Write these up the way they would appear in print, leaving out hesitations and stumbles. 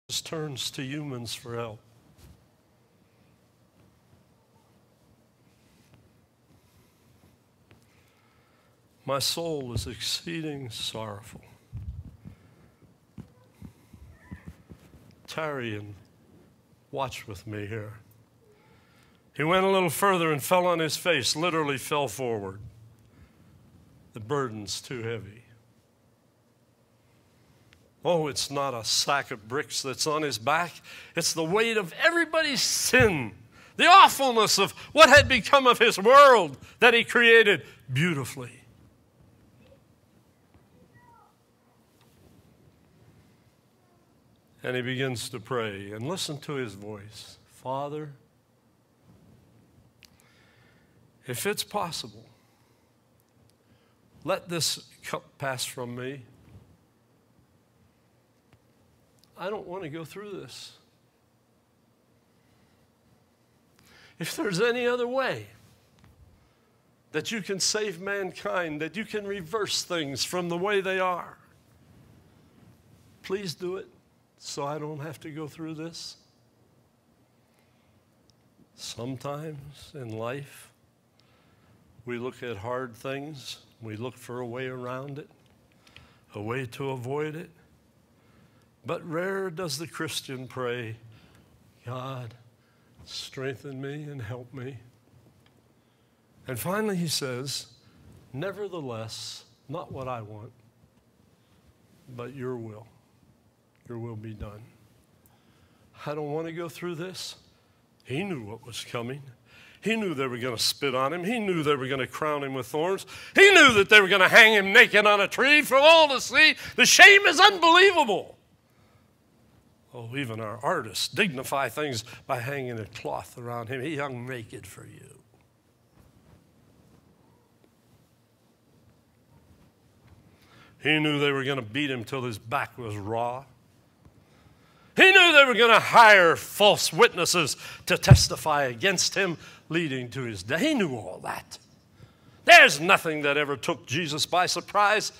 turns to humans for help. My soul is exceeding sorrowful. Tarry and watch with me here. He went a little further and fell on his face, literally fell forward. The burden's too heavy. Oh, it's not a sack of bricks that's on his back. It's the weight of everybody's sin, the awfulness of what had become of his world that he created beautifully. And he begins to pray, and listen to his voice. Father, if it's possible, let this cup pass from me. I don't want to go through this. If there's any other way that you can save mankind, that you can reverse things from the way they are, please do it so I don't have to go through this. Sometimes in life, we look at hard things, we look for a way around it, a way to avoid it. But rare does the Christian pray, God, strengthen me and help me. And finally he says, nevertheless, not what I want, but your will be done. I don't want to go through this. He knew what was coming. He knew they were going to spit on him. He knew they were going to crown him with thorns. He knew that they were going to hang him naked on a tree for all to see. The shame is unbelievable. Oh, even our artists dignify things by hanging a cloth around him. He hung naked for you. He knew they were going to beat him till his back was raw. He knew they were going to hire false witnesses to testify against him, leading to his death. He knew all that. There's nothing that ever took Jesus by surprise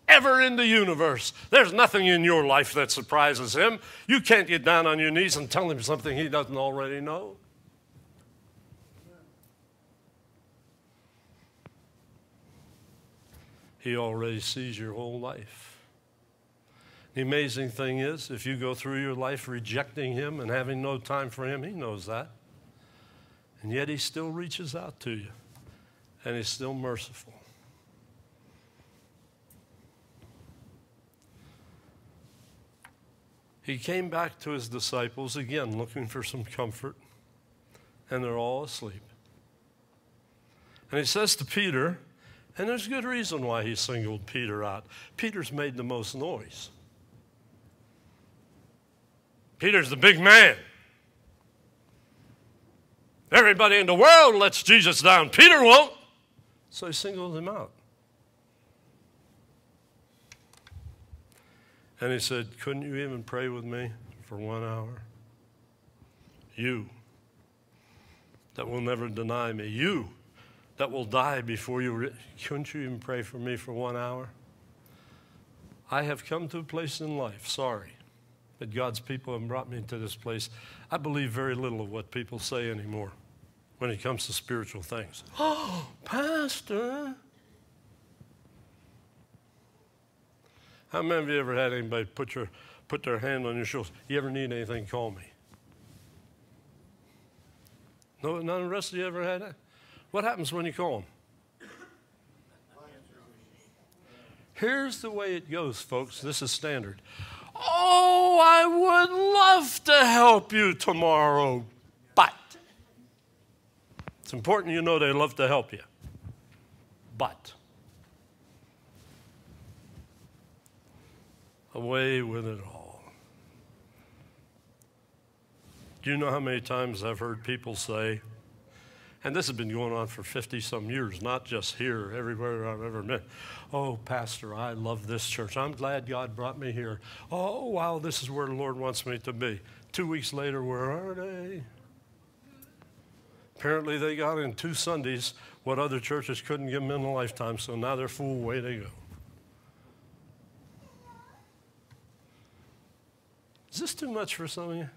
ever in the universe. There's nothing in your life that surprises him. You can't get down on your knees and tell him something he doesn't already know. He already sees your whole life. The amazing thing is, if you go through your life rejecting him and having no time for him, he knows that. And yet he still reaches out to you, and he's still merciful. He came back to his disciples again looking for some comfort, and they're all asleep. And he says to Peter, and there's good reason why he singled Peter out. Peter's made the most noise. Peter's the big man. Everybody in the world lets Jesus down. Peter won't. So he singled him out. And he said, couldn't you even pray with me for 1 hour? You that will never deny me. You that will die before you. Couldn't you even pray for me for 1 hour? I have come to a place in life, sorry, that God's people have brought me to this place. I believe very little of what people say anymore when it comes to spiritual things. Oh, Pastor. How many of you ever had anybody put their hand on your shoulders? You ever need anything, call me. No, none of the rest of you ever had that? What happens when you call them? Here's the way it goes, folks. This is standard. Oh, I would love to help you tomorrow, but. It's important you know they love to help you. But. Away with it all. Do you know how many times I've heard people say, and this has been going on for 50-some years, not just here, everywhere I've ever been. Oh, Pastor, I love this church. I'm glad God brought me here. Oh, wow, this is where the Lord wants me to be. 2 weeks later, where are they? Apparently they got in 2 Sundays what other churches couldn't give them in a lifetime, so now they're full, way they go. Is this too much for some of you?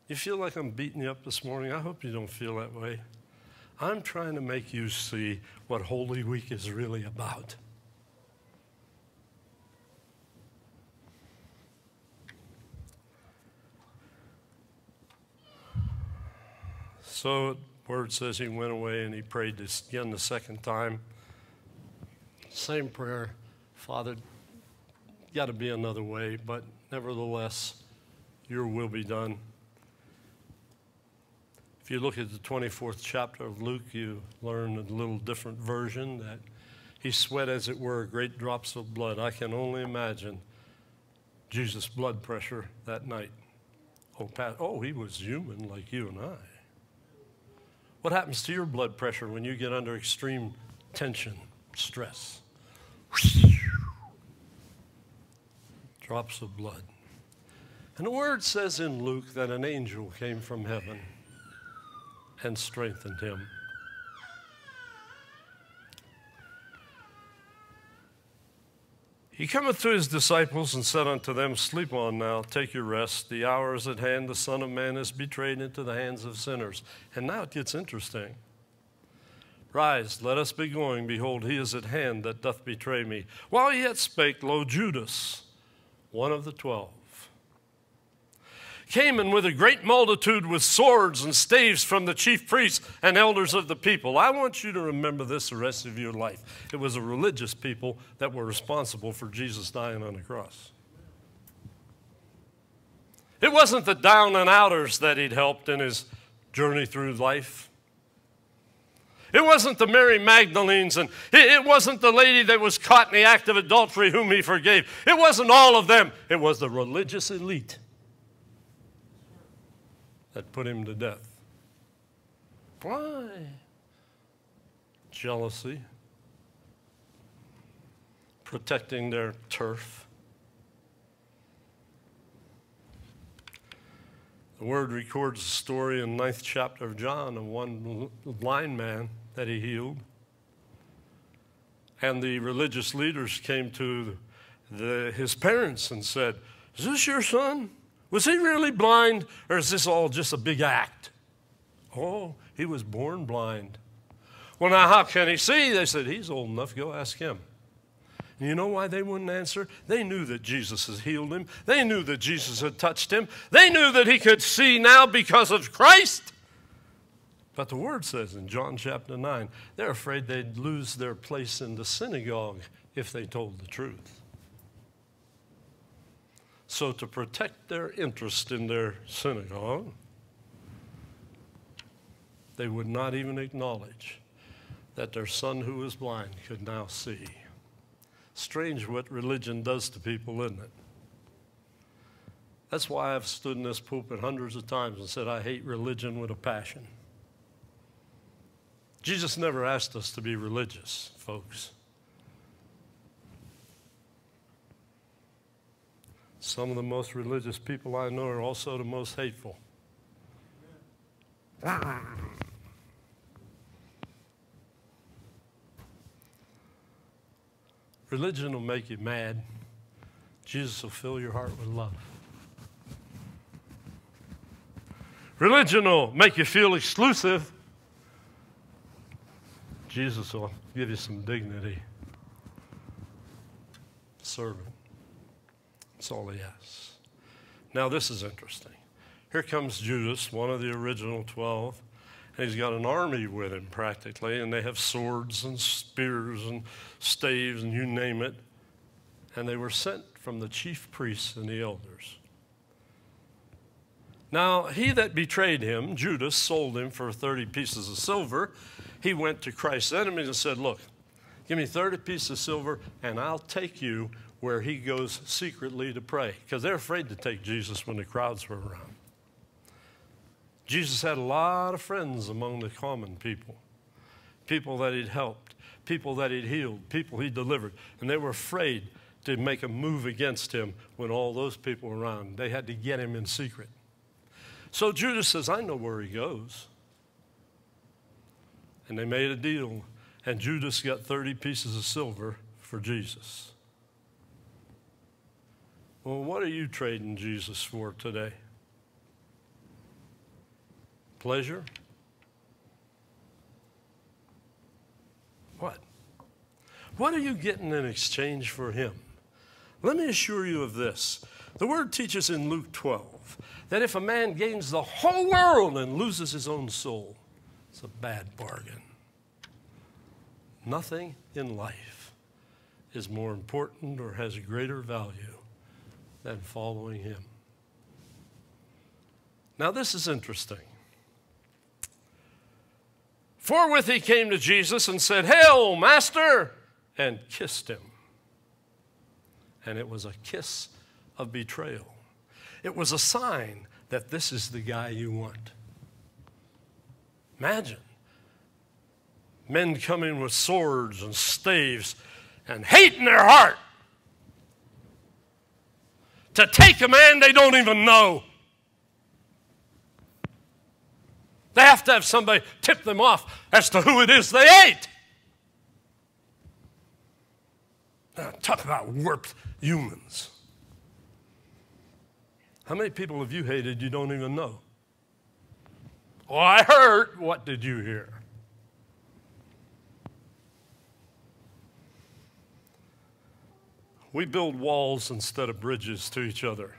You feel like I'm beating you up this morning? I hope you don't feel that way. I'm trying to make you see what Holy Week is really about. So the word says he went away and he prayed this again the second time. Same prayer. Father, got to be another way, but nevertheless, your will be done. If you look at the 24th chapter of Luke, you learn a little different version that he sweat, as it were, great drops of blood. I can only imagine Jesus' blood pressure that night. Oh, he was human like you and I. What happens to your blood pressure when you get under extreme tension, stress? Drops of blood. And the word says in Luke that an angel came from heaven and strengthened him. He cometh to his disciples and said unto them, Sleep on now, take your rest. The hour is at hand, the Son of Man is betrayed into the hands of sinners. And now it gets interesting. Rise, let us be going. Behold, he is at hand that doth betray me. While he yet spake, lo, Judas, one of the 12, came in with a great multitude with swords and staves from the chief priests and elders of the people. I want you to remember this the rest of your life. It was a religious people that were responsible for Jesus dying on the cross. It wasn't the down and outers that he'd helped in his journey through life. It wasn't the Mary Magdalenes, and it wasn't the lady that was caught in the act of adultery whom he forgave. It wasn't all of them. It was the religious elite that put him to death. Why? Jealousy. Protecting their turf. The word records a story in the 9th chapter of John of one blind man that he healed. And the religious leaders came to his parents and said, Is this your son? Was he really blind, or is this all just a big act? Oh, he was born blind. Well, now, how can he see? They said, he's old enough. Go ask him. And you know why they wouldn't answer? They knew that Jesus had healed him. They knew that Jesus had touched him. They knew that he could see now because of Christ. But the word says in John chapter 9, they're afraid they'd lose their place in the synagogue if they told the truth. So to protect their interest in their synagogue, they would not even acknowledge that their son who was blind could now see. Strange what religion does to people, isn't it? That's why I've stood in this pulpit hundreds of times and said I hate religion with a passion. Jesus never asked us to be religious, folks. Some of the most religious people I know are also the most hateful. Religion will make you mad. Jesus will fill your heart with love. Religion will make you feel exclusive. Jesus will give you some dignity. Servant. That's all he asks. Now this is interesting. Here comes Judas, one of the original 12, and he's got an army with him practically, and they have swords and spears and staves and you name it. And they were sent from the chief priests and the elders. Now, he that betrayed him, Judas, sold him for 30 pieces of silver. He went to Christ's enemies and said, look, give me 30 pieces of silver, and I'll take you where he goes secretly to pray. Because they're afraid to take Jesus when the crowds were around. Jesus had a lot of friends among the common people. People that he'd helped, people that he'd healed, people he delivered. And they were afraid to make a move against him when all those people were around. They had to get him in secret. So Judas says, I know where he goes. And they made a deal. And Judas got 30 pieces of silver for Jesus. Well, what are you trading Jesus for today? Pleasure? What? What are you getting in exchange for him? Let me assure you of this. The word teaches in Luke 12 that if a man gains the whole world and loses his own soul, it's a bad bargain. Nothing in life is more important or has greater value than following him. Now, this is interesting. Forthwith he came to Jesus and said, "Hail, Master," and kissed him. And it was a kiss of betrayal. It was a sign that this is the guy you want. Imagine men coming with swords and staves and hate in their heart to take a man they don't even know. They have to have somebody tip them off as to who it is they ate. Now, talk about warped humans. How many people have you hated you don't even know? Oh, I heard. What did you hear? We build walls instead of bridges to each other.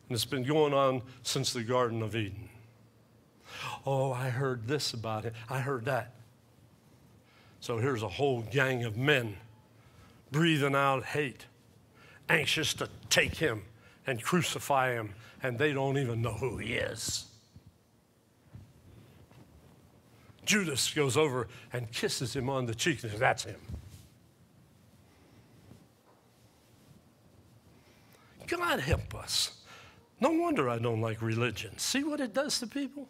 And it's been going on since the Garden of Eden. Oh, I heard this about it. I heard that. So here's a whole gang of men breathing out hate, anxious to take him and crucify him, and they don't even know who he is. Judas goes over and kisses him on the cheek and says, "That's him." God help us. No wonder I don't like religion. See what it does to people?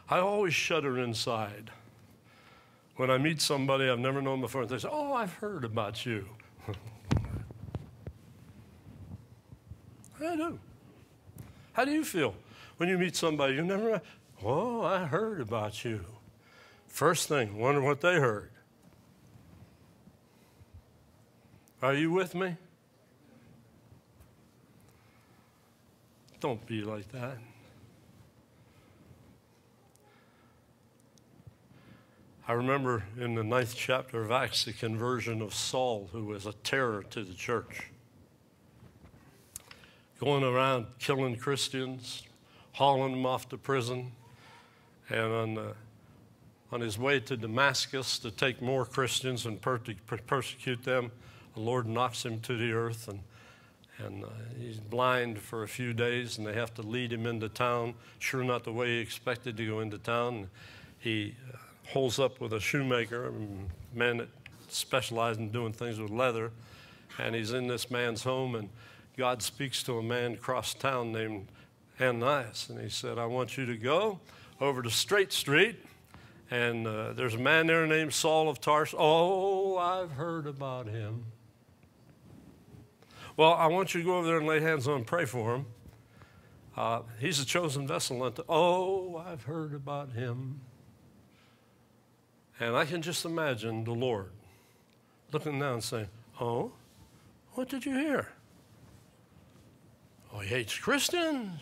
I always shudder inside when I meet somebody I've never known before and they say, "Oh, I've heard about you." I do. How do you feel when you meet somebody you never met? "Oh, I heard about you." First thing, wonder what they heard. Are you with me? Don't be like that. I remember in the 9th chapter of Acts the conversion of Saul, who was a terror to the church. Going around killing Christians, hauling them off to prison, and on his way to Damascus to take more Christians and persecute them, the Lord knocks him to the earth, and he's blind for a few days, and they have to lead him into town. Sure not the way he expected to go into town. He holds up with a shoemaker, a man that specialized in doing things with leather, and he's in this man's home, and God speaks to a man across town named Ananias, and he said, "I want you to go over to Straight Street, and there's a man there named Saul of Tarsus." "Oh, I've heard about him." "Well, I want you to go over there and lay hands on him and pray for him. He's a chosen vessel unto." "Oh, I've heard about him." And I can just imagine the Lord looking down and saying, "Oh, what did you hear?" "Oh, he hates Christians.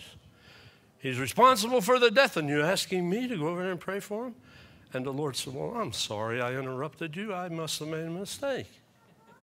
He's responsible for the death, and you're asking me to go over there and pray for him?" And the Lord said, "Well, I'm sorry I interrupted you. I must have made a mistake."